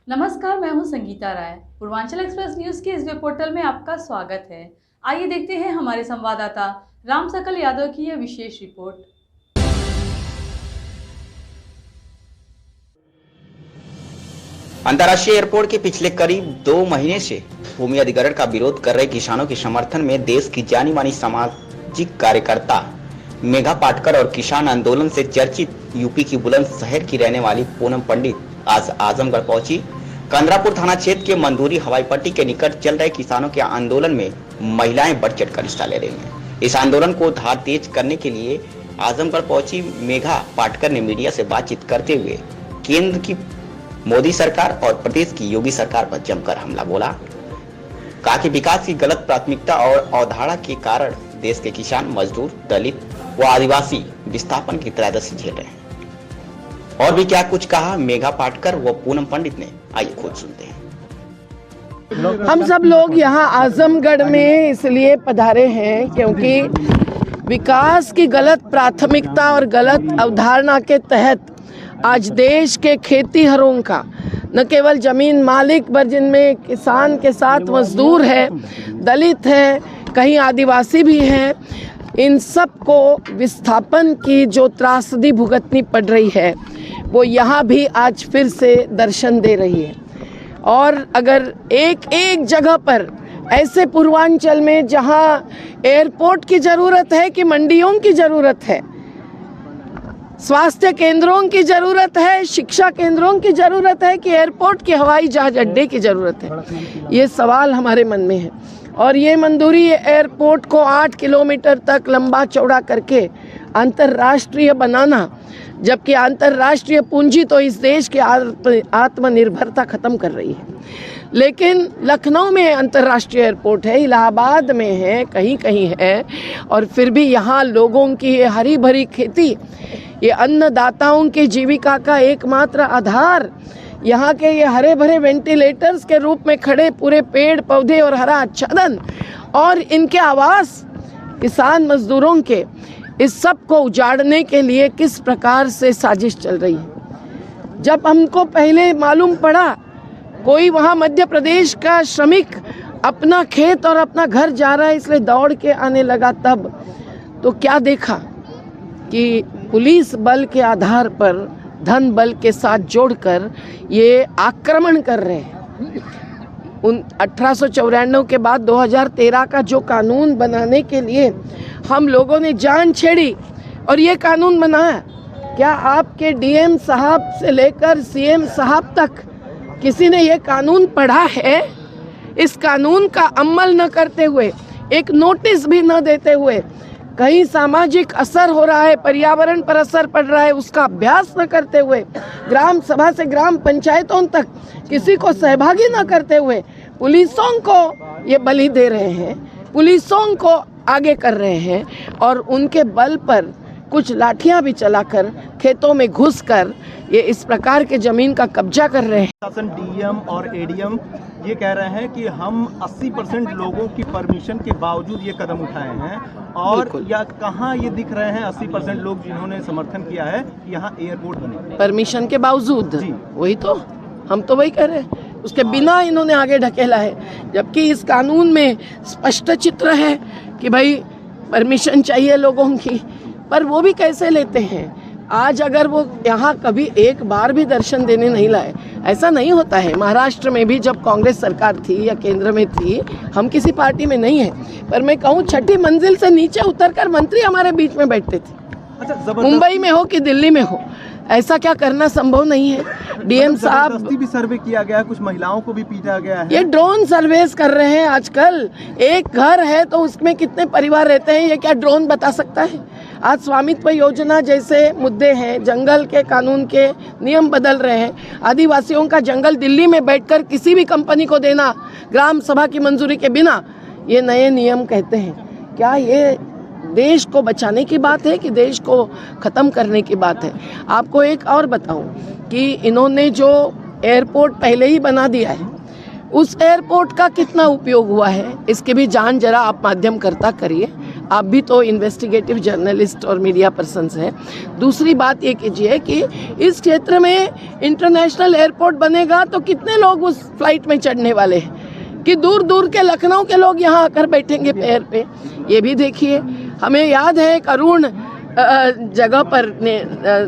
नमस्कार, मैं हूं संगीता राय। पूर्वांचल एक्सप्रेस न्यूज के इस वेब पोर्टल में आपका स्वागत है। आइए देखते हैं हमारे संवाददाता राम सकल यादव की यह विशेष रिपोर्ट। अंतर्राष्ट्रीय एयरपोर्ट के पिछले करीब 2 महीने से भूमि अधिग्रहण का विरोध कर रहे किसानों के समर्थन में देश की जानी मानी सामाजिक कार्यकर्ता मेघा पाटकर और किसान आंदोलन से चर्चित यूपी की बुलंदशहर की रहने वाली पूनम पंडित आज आजमगढ़ पहुंची। कंदरापुर थाना क्षेत्र के मंदूरी हवाई पट्टी के निकट चल रहे किसानों के आंदोलन में महिलाएं बढ़ चढ़कर हिस्सा ले रही हैं। इस आंदोलन को धार तेज करने के लिए आजमगढ़ पहुंची मेघा पाटकर ने मीडिया से बातचीत करते हुए केंद्र की मोदी सरकार और प्रदेश की योगी सरकार पर जमकर हमला बोला। कहा कि विकास की गलत प्राथमिकता और अवधारणा के कारण देश के किसान, मजदूर, दलित व आदिवासी विस्थापन की त्रयोदशी झेल रहे हैं। और भी क्या कुछ कहा मेघा पाटकर व पूनम पंडित ने, आइए खुद सुनते हैं। हम सब लोग यहाँ आजमगढ़ में इसलिए पधारे हैं क्योंकि विकास की गलत प्राथमिकता और गलत अवधारणा के तहत आज देश के खेतीहरों का न केवल जमीन मालिक पर जिनमें किसान के साथ मजदूर है, दलित है, कहीं आदिवासी भी हैं, इन सब को विस्थापन की जो त्रासदी भुगतनी पड़ रही है वो यहाँ भी आज फिर से दर्शन दे रही है। और अगर एक एक जगह पर ऐसे पूर्वांचल में जहाँ एयरपोर्ट की ज़रूरत है कि मंडियों की ज़रूरत है, स्वास्थ्य केंद्रों की ज़रूरत है, शिक्षा केंद्रों की ज़रूरत है कि एयरपोर्ट की हवाई जहाज अड्डे की ज़रूरत है, ये सवाल हमारे मन में है। और ये मंदूरी एयरपोर्ट को 8 किलोमीटर तक लंबा चौड़ा करके अंतर्राष्ट्रीय बनाना, जबकि अंतर्राष्ट्रीय पूंजी तो इस देश की आत्मनिर्भरता ख़त्म कर रही है। लेकिन लखनऊ में अंतर्राष्ट्रीय एयरपोर्ट है, इलाहाबाद में है, कहीं कहीं है, और फिर भी यहाँ लोगों की ये हरी भरी खेती, ये अन्नदाताओं की जीविका का एकमात्र आधार, यहाँ के ये हरे भरे वेंटिलेटर्स के रूप में खड़े पूरे पेड़ पौधे और हरा आच्छादन और इनके आवास किसान मजदूरों के, इस सब को उजाड़ने के लिए किस प्रकार से साजिश चल रही है। जब हमको पहले मालूम पड़ा कोई वहाँ मध्य प्रदेश का श्रमिक अपना खेत और अपना घर जा रहा है इसलिए दौड़ के आने लगा, तब तो क्या देखा कि पुलिस बल के आधार पर धन बल के साथ जोड़कर ये आक्रमण कर रहे हैं। 1894 के बाद 2013 का जो कानून बनाने के लिए हम लोगों ने जान छेड़ी और ये कानून बनाया, क्या आपके डीएम साहब से लेकर सीएम साहब तक किसी ने ये कानून पढ़ा है? इस कानून का अमल न करते हुए, एक नोटिस भी न देते हुए, कहीं सामाजिक असर हो रहा है, पर्यावरण पर असर पड़ रहा है, उसका अभ्यास न करते हुए, ग्राम सभा से ग्राम पंचायतों तक किसी को सहभागी न करते हुए पुलिसों को ये बलि दे रहे हैं, पुलिसों को आगे कर रहे हैं और उनके बल पर कुछ लाठियां भी चलाकर खेतों में घुसकर ये इस प्रकार के जमीन का कब्जा कर रहे हैं। शासन डीएम और एडीएम ये कह रहे हैं कि हम 80% लोगों की परमिशन के बावजूद ये कदम उठाए हैं, और या कहाँ ये दिख रहे हैं 80% लोग जिन्होंने समर्थन किया है यहाँ एयरपोर्ट बने परमिशन के बावजूद? वही तो हम तो वही कह रहे हैं, उसके बिना इन्होंने आगे ढकेला है, जबकि इस कानून में स्पष्ट चित्र है कि भाई परमिशन चाहिए लोगों की, पर वो भी कैसे लेते हैं। आज अगर वो यहाँ कभी एक बार भी दर्शन देने नहीं लाए, ऐसा नहीं होता है। महाराष्ट्र में भी जब कांग्रेस सरकार थी या केंद्र में थी, हम किसी पार्टी में नहीं है, पर मैं कहूँ 6ठी मंजिल से नीचे उतरकर मंत्री हमारे बीच में बैठते थे। अच्छा, मुंबई में हो कि दिल्ली में हो, ऐसा क्या करना संभव नहीं है। डीएम साहब भी सर्वे किया गया है, कुछ महिलाओं को भी पीटा गया है। ये ड्रोन सर्वेस कर रहे हैं आजकल। एक घर है तो उसमें कितने परिवार रहते हैं ये क्या ड्रोन बता सकता है? आज स्वामित्व योजना जैसे मुद्दे हैं, जंगल के कानून के नियम बदल रहे हैं, आदिवासियों का जंगल दिल्ली में बैठकर किसी भी कंपनी को देना ग्राम सभा की मंजूरी के बिना, ये नए नियम कहते हैं। क्या ये देश को बचाने की बात है कि देश को ख़त्म करने की बात है? आपको एक और बताऊं कि इन्होंने जो एयरपोर्ट पहले ही बना दिया है, उस एयरपोर्ट का कितना उपयोग हुआ है इसके भी जांच जरा आप माध्यमकर्ता करिए। आप भी तो इन्वेस्टिगेटिव जर्नलिस्ट और मीडिया पर्सन्स हैं। दूसरी बात ये कीजिए कि इस क्षेत्र में इंटरनेशनल एयरपोर्ट बनेगा तो कितने लोग उस फ्लाइट में चढ़ने वाले हैं कि दूर दूर के लखनऊ के लोग यहाँ आकर बैठेंगे पैर पे, ये भी देखिए। हमें याद है एक अरुण जगह पर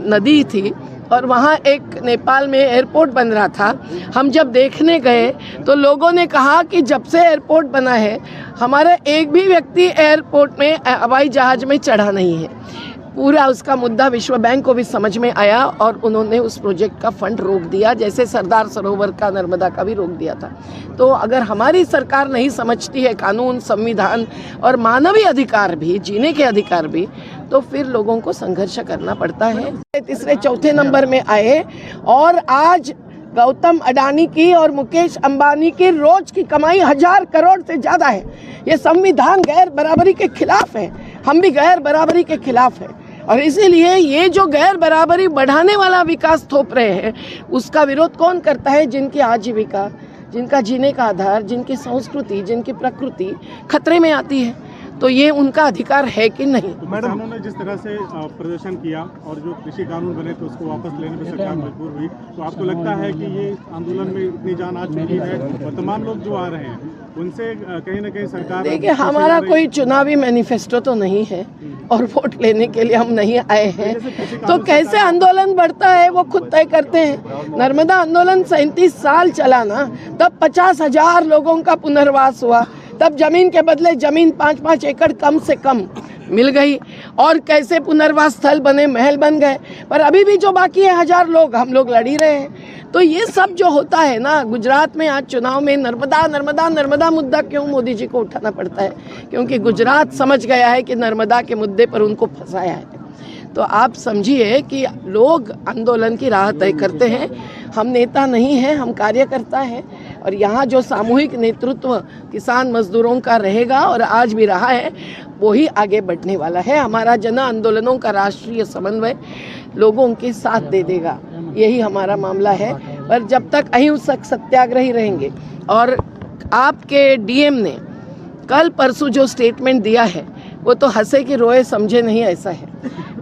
नदी थी और वहाँ एक नेपाल में एयरपोर्ट बन रहा था। हम जब देखने गए तो लोगों ने कहा कि जब से एयरपोर्ट बना है हमारा एक भी व्यक्ति एयरपोर्ट में हवाई जहाज में चढ़ा नहीं है। पूरा उसका मुद्दा विश्व बैंक को भी समझ में आया और उन्होंने उस प्रोजेक्ट का फंड रोक दिया, जैसे सरदार सरोवर का, नर्मदा का भी रोक दिया था। तो अगर हमारी सरकार नहीं समझती है कानून, संविधान और मानवीय अधिकार भी, जीने के अधिकार भी, तो फिर लोगों को संघर्ष करना पड़ता है। तीसरे चौथे नंबर में आए और आज गौतम अडानी की और मुकेश अंबानी की रोज की कमाई 1000 करोड़ से ज़्यादा है। ये संविधान गैर बराबरी के खिलाफ है, हम भी गैर बराबरी के खिलाफ है और इसीलिए ये जो गैर बराबरी बढ़ाने वाला विकास थोप रहे हैं उसका विरोध कौन करता है? जिनकी आजीविका, जिनका जीने का आधार, जिनकी संस्कृति, जिनकी प्रकृति खतरे में आती है, तो ये उनका अधिकार है कि नहीं? मैडम, उन्होंने जिस तरह से प्रदर्शन किया और जो कृषि कानून बने तो उसको वापस लेने में सरकार मजबूर हुई, तो आपको लगता है कि ये आंदोलन में इतनी जान आ चुकी है और तमाम लोग जो आ रहे हैं उनसे कहीं ना कहीं सरकार? देखिए, हमारा कोई चुनावी मैनिफेस्टो तो नहीं है और वोट लेने के लिए हम नहीं आए हैं, तो कैसे आंदोलन बढ़ता है वो खुद तय करते हैं। नर्मदा आंदोलन 37 साल चला ना, तब 50,000 लोगों का पुनर्वास हुआ, तब जमीन के बदले जमीन 5-5 एकड़ कम से कम मिल गई और कैसे पुनर्वास स्थल बने, महल बन गए। पर अभी भी जो बाकी है 1000 लोग, हम लोग लड़ ही रहे हैं। तो ये सब जो होता है ना, गुजरात में आज चुनाव में नर्मदा नर्मदा नर्मदा मुद्दा क्यों मोदी जी को उठाना पड़ता है? क्योंकि गुजरात समझ गया है कि नर्मदा के मुद्दे पर उनको फंसाया है। तो आप समझिए कि लोग आंदोलन की राह तय करते हैं। हम नेता नहीं हैं, हम कार्यकर्ता हैं और यहाँ जो सामूहिक नेतृत्व किसान मजदूरों का रहेगा और आज भी रहा है, वही आगे बढ़ने वाला है। हमारा जन आंदोलनों का राष्ट्रीय समन्वय लोगों के साथ दे देगा, यही हमारा मामला है। पर जब तक अहिंसक सत्याग्रही रहेंगे और आपके डीएम ने कल परसों जो स्टेटमेंट दिया है वो तो हंसे कि रोए, समझे नहीं, ऐसा है।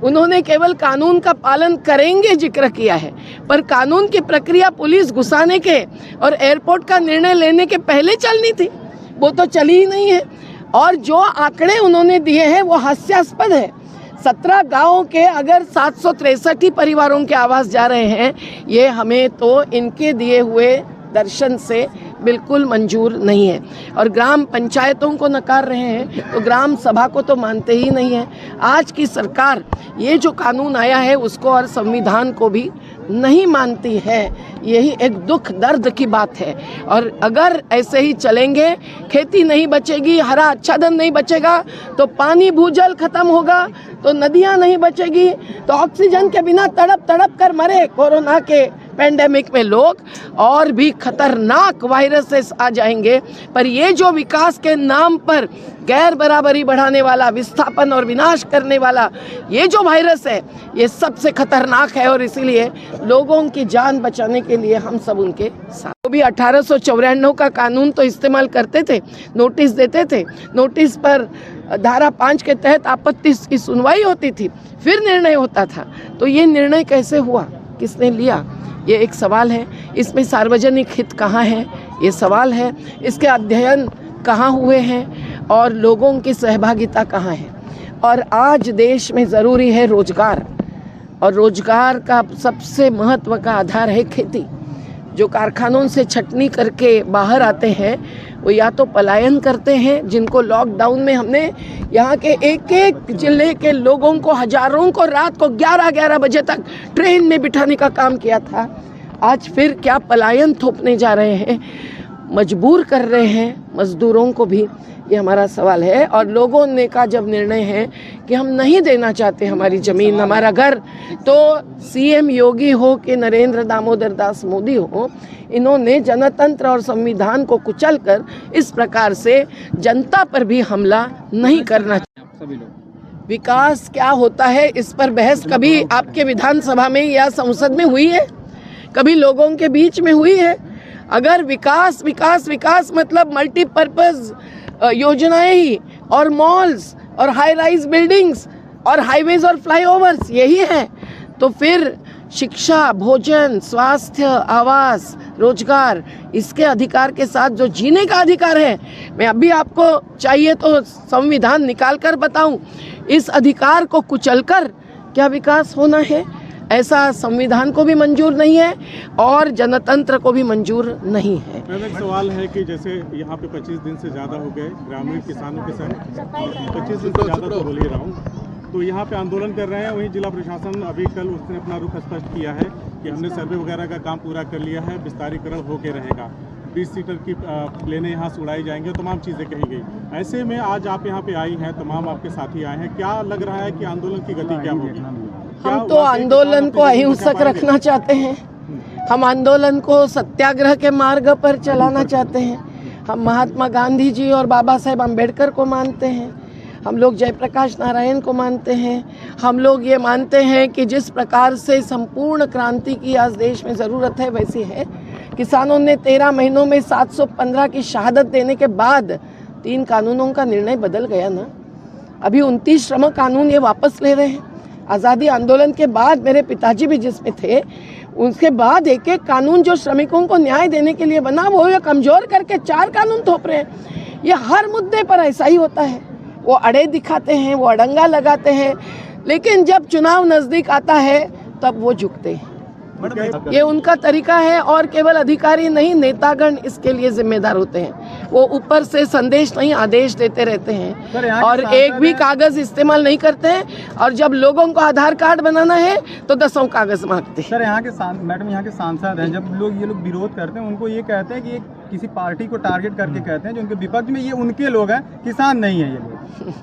उन्होंने केवल कानून का पालन करेंगे जिक्र किया है, पर कानून की प्रक्रिया पुलिस घुसाने के और एयरपोर्ट का निर्णय लेने के पहले चलनी थी, वो तो चली ही नहीं है। और जो आंकड़े उन्होंने दिए हैं वो हास्यास्पद है। 17 गाँवों के अगर 763 परिवारों के आवास जा रहे हैं, ये हमें तो इनके दिए हुए दर्शन से बिल्कुल मंजूर नहीं है। और ग्राम पंचायतों को नकार रहे हैं तो ग्राम सभा को तो मानते ही नहीं है। आज की सरकार ये जो कानून आया है उसको और संविधान को भी नहीं मानती है। यही एक दुख दर्द की बात है। और अगर ऐसे ही चलेंगे, खेती नहीं बचेगी, हरा आच्छादन नहीं बचेगा, तो पानी भूजल खत्म होगा, तो नदियाँ नहीं बचेगी, तो ऑक्सीजन के बिना तड़प तड़प कर मरे कोरोना के पेंडेमिक में लोग, और भी खतरनाक वायरसेस आ जाएंगे। पर ये जो विकास के नाम पर गैर बराबरी बढ़ाने वाला, विस्थापन और विनाश करने वाला ये जो वायरस है, ये सबसे खतरनाक है। और इसीलिए लोगों की जान बचाने के लिए हम सब उनके साथ। वो भी 1894 का कानून तो इस्तेमाल करते थे, नोटिस देते थे, नोटिस पर धारा 5 के तहत आपत्ति की सुनवाई होती थी, फिर निर्णय होता था। तो ये निर्णय कैसे हुआ, किसने लिया, ये एक सवाल है। इसमें सार्वजनिक हित कहाँ है, ये सवाल है। इसके अध्ययन कहाँ हुए हैं और लोगों की सहभागिता कहाँ है। और आज देश में ज़रूरी है रोजगार, और रोजगार का सबसे महत्व का आधार है खेती। जो कारखानों से छटनी करके बाहर आते हैं वो या तो पलायन करते हैं, जिनको लॉकडाउन में हमने यहाँ के एक एक जिले के लोगों को, हजारों को रात को 11-11 बजे तक ट्रेन में बिठाने का काम किया था। आज फिर क्या पलायन थोपने जा रहे हैं, मजबूर कर रहे हैं मजदूरों को भी, ये हमारा सवाल है। और लोगों ने का जब निर्णय है कि हम नहीं देना चाहते हमारी ज़मीन, हमारा घर, तो सीएम योगी हो कि नरेंद्र दामोदर दास मोदी हो, इन्होंने जनतंत्र और संविधान को कुचलकर इस प्रकार से जनता पर भी हमला नहीं करना चाहिए। विकास क्या होता है इस पर बहस कभी आपके विधानसभा में या संसद में हुई है? कभी लोगों के बीच में हुई है? अगर विकास विकास विकास मतलब मल्टीपर्पज़ योजनाएं ही और मॉल्स और हाई राइज बिल्डिंग्स और हाईवेज और फ्लाईओवर्स यही है, तो फिर शिक्षा, भोजन, स्वास्थ्य, आवास, रोजगार, इसके अधिकार के साथ जो जीने का अधिकार है, मैं अभी आपको चाहिए तो संविधान निकाल कर बताऊं, इस अधिकार को कुचलकर क्या विकास होना है? ऐसा संविधान को भी मंजूर नहीं है और जनतंत्र को भी मंजूर नहीं है। एक सवाल है कि जैसे यहाँ पे 25 दिन से ज़्यादा हो गए ग्रामीण किसानों के संग, 25 दिन से ज़्यादा तो बोल ही रहा हूँ, तो यहाँ पे आंदोलन कर रहे हैं। वहीं जिला प्रशासन अभी कल उसने अपना रुख स्पष्ट किया है कि हमने सर्वे वगैरह का काम पूरा कर लिया है, विस्तारीकरण होके रहेगा, 20 सीटर की प्लेनें यहाँ से उड़ाई जाएंगे, तमाम चीज़ें कही गई। ऐसे में आज आप यहाँ पे आई हैं, तमाम आपके साथी आए हैं, क्या लग रहा है कि आंदोलन की गति क्या होगी? हम तो आंदोलन को अहिंसक रखना चाहते हैं, हम आंदोलन को सत्याग्रह के मार्ग पर चलाना चाहते हैं। हम महात्मा गांधी जी और बाबा साहेब अम्बेडकर को मानते हैं, हम लोग जयप्रकाश नारायण को मानते हैं, हम लोग ये मानते हैं कि जिस प्रकार से संपूर्ण क्रांति की आज देश में ज़रूरत है वैसी है। किसानों ने 13 महीनों में 715 की शहादत देने के बाद 3 कानूनों का निर्णय बदल गया ना। अभी 29 श्रम कानून ये वापस ले रहे हैं। आज़ादी आंदोलन के बाद मेरे पिताजी भी जिसमें थे, उसके बाद एक एक कानून जो श्रमिकों को न्याय देने के लिए बना वो ये कमज़ोर करके 4 कानून थोप रहे हैं। ये हर मुद्दे पर ऐसा ही होता है, वो अड़े दिखाते हैं, वो अड़ंगा लगाते हैं, लेकिन जब चुनाव नज़दीक आता है तब वो झुकते हैं। ये उनका तरीका है और केवल अधिकारी नहीं, नेतागण इसके लिए जिम्मेदार होते हैं। वो ऊपर से संदेश नहीं आदेश देते रहते हैं और एक भी कागज इस्तेमाल नहीं करते हैं, और जब लोगों को आधार कार्ड बनाना है तो 10 कागज मांगते हैं। सर यहाँ के मैडम यहाँ के सांसद हैं, जब ये लोग विरोध करते हैं उनको ये कहते हैं कि ये किसी पार्टी को टारगेट करके कहते हैं जो उनके विपक्ष में, ये उनके लोग हैं, किसान नहीं है ये लोग।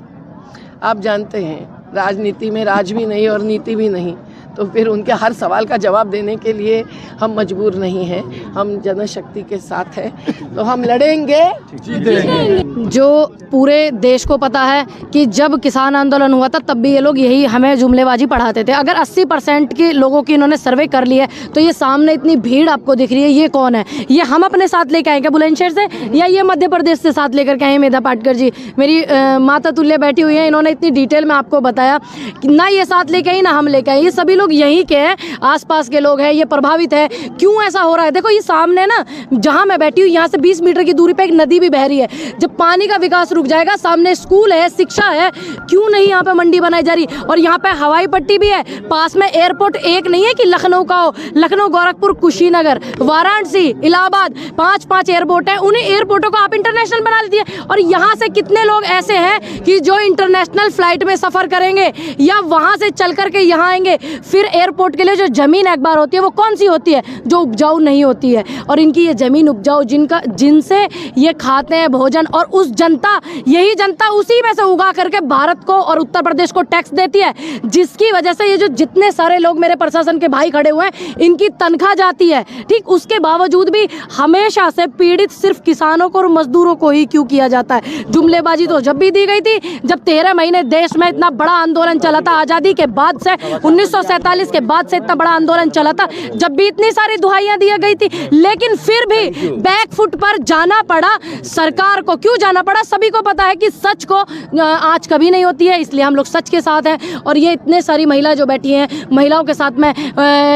आप जानते हैं राजनीति में राज भी नहीं और नीति भी नहीं, तो फिर उनके हर सवाल का जवाब देने के लिए हम मजबूर नहीं हैं, हम जनशक्ति के साथ हैं, तो हम लड़ेंगे, जीतेंगे। जो पूरे देश को पता है कि जब किसान आंदोलन हुआ था तब भी ये लोग यही हमें जुमलेबाजी पढ़ाते थे। अगर 80% के लोगों की इन्होंने सर्वे कर ली है तो ये सामने इतनी भीड़ आपको दिख रही है, ये कौन है? ये हम अपने साथ लेके आए क्या बुलंदशहर से, या ये मध्य प्रदेश से साथ लेकर के आए? मेधा पाटकर जी मेरी माता तुल्य बैठी हुई है, इन्होंने इतनी डिटेल में आपको बताया कि ना ये साथ लेके आई ना हम लेके आए, ये सभी लोग यहीं के आसपास के लोग हैं, ये प्रभावित है। क्यों ऐसा हो रहा है? देखो ये सामने ना जहां मैं बैठी हूँ यहाँ से 20 मीटर की दूरी पे एक नदी भी बह रही है। जब पानी का विकास रुक जाएगा, सामने स्कूल है, शिक्षा है, क्यों नहीं यहाँ पे मंडी बनाई जा रही? और यहाँ पे हवाई पट्टी भी है, पास में एयरपोर्ट एक नहीं है कि लखनऊ का हो, लखनऊ, गोरखपुर, कुशीनगर, वाराणसी, इलाहाबाद, 5 एयरपोर्ट है। उन्हें एयरपोर्टों को आप इंटरनेशनल बना लीजिए। और यहाँ से कितने लोग ऐसे हैं कि जो इंटरनेशनल फ्लाइट में सफर करेंगे या वहाँ से चल करके यहाँ आएंगे? फिर एयरपोर्ट के लिए जो जमीन एक बार होती है वो कौन सी होती है? जो उपजाऊ नहीं होती है। और इनकी ये जमीन उपजाऊ जिनसे ये खाते हैं भोजन, और उस जनता, यही जनता उसी में से उगा करके भारत को और उत्तर प्रदेश को टैक्स देती है, जिसकी वजह से ये जो जितने सारे लोग मेरे प्रशासन के भाई खड़े हुए हैं इनकी तनख्वाह जाती है। ठीक, उसके बावजूद भी हमेशा से पीड़ित सिर्फ किसानों को और मजदूरों को ही क्यों किया जाता है? जुमलेबाजी तो जब भी दी गई थी, जब 13 महीने देश में इतना बड़ा आंदोलन चला था, आज़ादी के बाद से 1947 के बाद से इतना बड़ा आंदोलन चला था, जब भी इतनी सारी दुहाइयां दी गई थी, लेकिन फिर भी बैक फुट पर जाना पड़ा सरकार को। क्यों जाना पड़ा? सभी को पता है कि सच को आज कभी नहीं होती है, इसलिए हम लोग सच के साथ हैं। और ये इतने सारी महिला जो बैठी हैं, महिलाओं के साथ में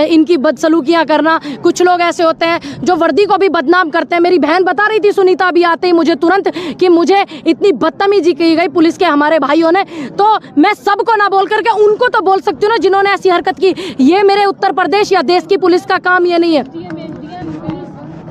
इनकी बदसलूकियां करना, कुछ लोग ऐसे होते हैं जो वर्दी को भी बदनाम करते हैं। मेरी बहन बता रही थी सुनीता अभी आते ही मुझे तुरंत कि मुझे इतनी बदतमीजी की गई पुलिस के हमारे भाइयों ने, तो मैं सबको ना बोल करके उनको तो बोल सकती हूँ ना जिन्होंने ऐसी हरकत की। ये मेरे उत्तर प्रदेश या देश की पुलिस का काम ये नहीं है।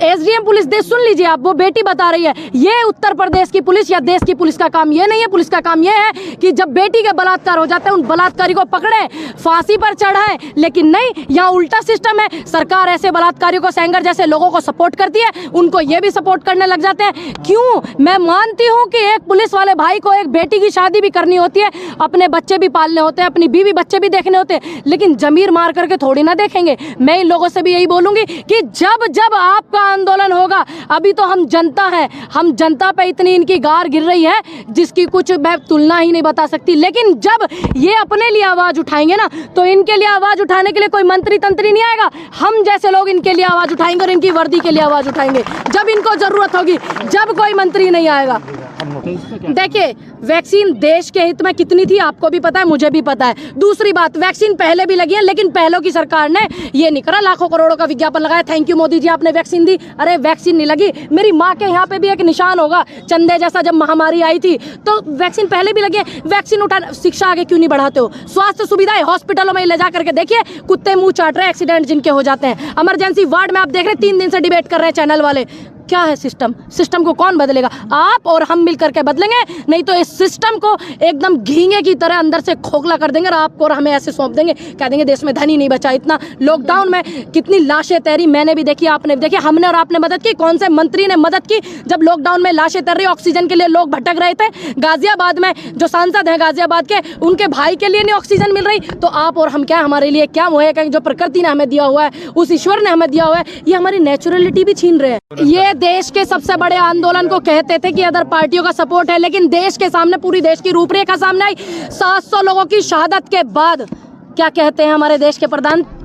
एसडीएम पुलिस देश, सुन लीजिए आप, वो बेटी बता रही है, ये उत्तर प्रदेश की पुलिस या देश की पुलिस का काम ये नहीं है। पुलिस का काम ये है कि जब बेटी के बलात्कार हो जाते हैं उन बलात्कारी को पकड़े, फांसी पर चढ़ाए। लेकिन नहीं, यहाँ उल्टा सिस्टम है। सरकार ऐसे बलात्कारियों को, सेंगर जैसे लोगों को सपोर्ट करती है, उनको ये भी सपोर्ट करने लग जाते हैं। क्यों? मैं मानती हूँ कि एक पुलिस वाले भाई को एक बेटी की शादी भी करनी होती है, अपने बच्चे भी पालने होते हैं, अपनी बीवी बच्चे भी देखने होते हैं, लेकिन जमीर मार करके थोड़ी ना देखेंगे। मैं इन लोगों से भी यही बोलूंगी कि जब जब आपका आंदोलन होगा, अभी तो हम जनता हैं, हम जनता पे इतनी इनकी गार गिर रही है जिसकी कुछ मैं तुलना ही नहीं बता सकती। लेकिन जब ये अपने लिए आवाज उठाएंगे ना, तो इनके लिए आवाज उठाने के लिए कोई मंत्री तंत्री नहीं आएगा, हम जैसे लोग इनके लिए आवाज उठाएंगे और इनकी वर्दी के लिए आवाज उठाएंगे जब इनको जरूरत होगी, जब कोई मंत्री नहीं आएगा। देखिए, वैक्सीन देश के हित में कितनी थी आपको भी पता है, मुझे भी पता है। दूसरी बात, वैक्सीन पहले भी लगी है, लेकिन पहले की सरकार ने ये नहीं करा, लाखों करोड़ों का विज्ञापन लगाया, थैंक यू मोदी जी आपने वैक्सीन दी। अरे वैक्सीन नहीं लगी, मेरी माँ के यहाँ पे भी एक निशान होगा चंदे जैसा, जब महामारी आई थी तो वैक्सीन पहले भी लगी है। वैक्सीन उठा, शिक्षा आगे क्यों नहीं बढ़ाते हो? स्वास्थ्य सुविधाएं हॉस्पिटलों में ले जा करके देखिए, कुत्ते मुंह चाट रहे, एक्सीडेंट जिनके हो जाते हैं। इमरजेंसी वार्ड में आप देख रहे 3 दिन से डिबेट कर रहे हैं चैनल वाले। क्या है सिस्टम को कौन बदलेगा? आप और हम मिल करके बदलेंगे, नहीं तो इस सिस्टम को एकदम घींगे की तरह अंदर से खोखला कर देंगे और आपको और हमें ऐसे सौंप देंगे, कह देंगे देश में धन ही नहीं बचा। इतना लॉकडाउन में कितनी लाशें तैरी, मैंने भी देखी, आपने भी देखी, हमने और आपने मदद की। कौन से मंत्री ने मदद की जब लॉकडाउन में लाशें तैर रही, ऑक्सीजन के लिए लोग भटक रहे थे? गाजियाबाद में जो सांसद हैं गाजियाबाद के, उनके भाई के लिए नहीं ऑक्सीजन मिल रही, तो आप और हम क्या, हमारे लिए क्या मुहैया करेंगे? जो प्रकृति ने हमें दिया हुआ है, उस ईश्वर ने हमें दिया हुआ है, ये हमारी नेचुरलिटी भी छीन रहे हैं। ये देश के सबसे बड़े आंदोलन को कहते थे कि अदर पार्टियों का सपोर्ट है, लेकिन देश के सामने, पूरी देश की रूपरेखा सामने आई। 700 लोगों की शहादत के बाद क्या कहते हैं हमारे देश के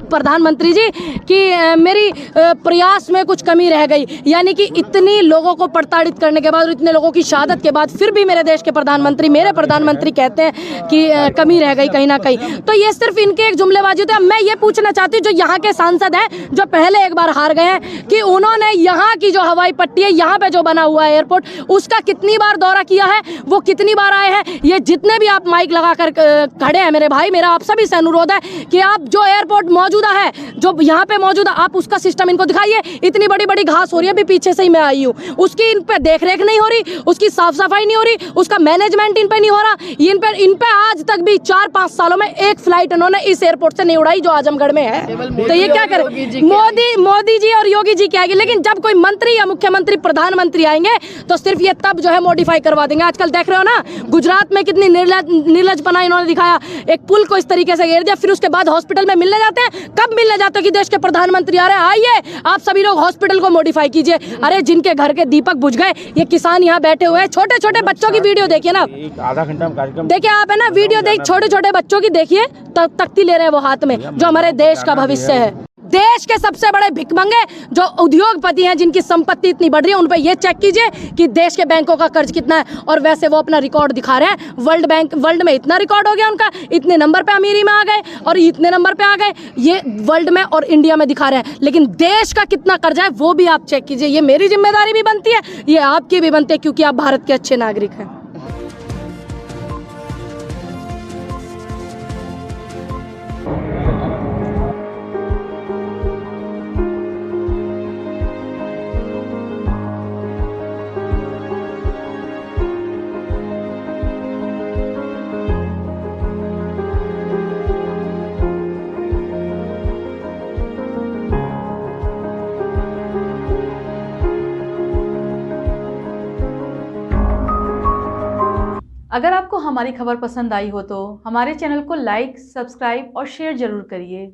प्रधानमंत्री जी कि मेरी प्रयास में कुछ कमी रह गई, यानी कि इतनी लोगों को प्रताड़ित करने के बाद और इतने लोगों की शहादत के बाद फिर भी मेरे देश के मेरे प्रधानमंत्री कहते हैं कि कमी रह गई कहीं ना कहीं। तो ये सिर्फ इनके एक जुमलेबाजी होते हैं। मैं ये पूछना चाहती हूँ, जो यहाँ के सांसद हैं, जो पहले एक बार हार गए हैं, कि उन्होंने यहाँ की जो हवाई पट्टी है, यहाँ पे जो बना हुआ है एयरपोर्ट, उसका कितनी बार दौरा किया है? वो कितनी बार आए हैं? ये जितने भी आप माइक लगा कर खड़े हैं मेरे भाई, मेरा आप सभी से अनुरोध है कि आप जो एयरपोर्ट मौजूदा है, जो यहाँ पे मौजूदा, आप उसका सिस्टम इनको दिखाइए। इतनी बड़ी बड़ी घास हो रही है, अभी पीछे से ही मैं आई हूँ, उसकी इन पे देख रेख नहीं हो रही, उसकी साफ सफाई नहीं हो रही, उसका मैनेजमेंट इन पे नहीं हो रहा। इन पे आज तक भी 4-5 सालों में एक फ्लाइट उन्होंने इस एयरपोर्ट से नहीं उड़ाई जो आजमगढ़ में है। तो ये क्या करें? मोदी जी और योगी जी क्या आएंगे, लेकिन जब कोई मंत्री या मुख्यमंत्री, प्रधानमंत्री आएंगे तो सिर्फ ये तब जो है मॉडिफाई करवा देंगे। आजकल देख रहे हो ना, गुजरात में कितनी निर्लजपना इन्होंने दिखाया, एक पुल को इस तरीके से घेर दिया, फिर उसके बाद हॉस्पिटल में मिलने जाते हैं। कब मिलने जाते हो कि देश के प्रधानमंत्री आ रहे हैं? आइए आप सभी लोग हॉस्पिटल को मॉडिफाई कीजिए। अरे जिनके घर के दीपक बुझ गए, ये किसान यहाँ बैठे हुए हैं, छोटे छोटे बच्चों की वीडियो देखिए ना, आधा घंटा कार्यक्रम देखिए आप, है ना, वीडियो देख, छोटे छोटे बच्चों की देखिए, तख्ती ले रहे हैं वो हाथ में, जो हमारे देश का भविष्य है। देश के सबसे बड़े भिखमंगे जो उद्योगपति हैं, जिनकी संपत्ति इतनी बढ़ रही है, उन पे ये चेक कीजिए कि देश के बैंकों का कर्ज कितना है। और वैसे वो अपना रिकॉर्ड दिखा रहे हैं, वर्ल्ड में इतना रिकॉर्ड हो गया उनका, इतने नंबर पे अमीरी में आ गए और इतने नंबर पे आ गए, ये वर्ल्ड में और इंडिया में दिखा रहे हैं। लेकिन देश का कितना कर्जा है वो भी आप चेक कीजिए। ये मेरी जिम्मेदारी भी बनती है, ये आपकी भी बनती है, क्योंकि आप भारत के अच्छे नागरिक हैं। अगर आपको हमारी खबर पसंद आई हो तो हमारे चैनल को लाइक, सब्सक्राइब और शेयर जरूर करिए।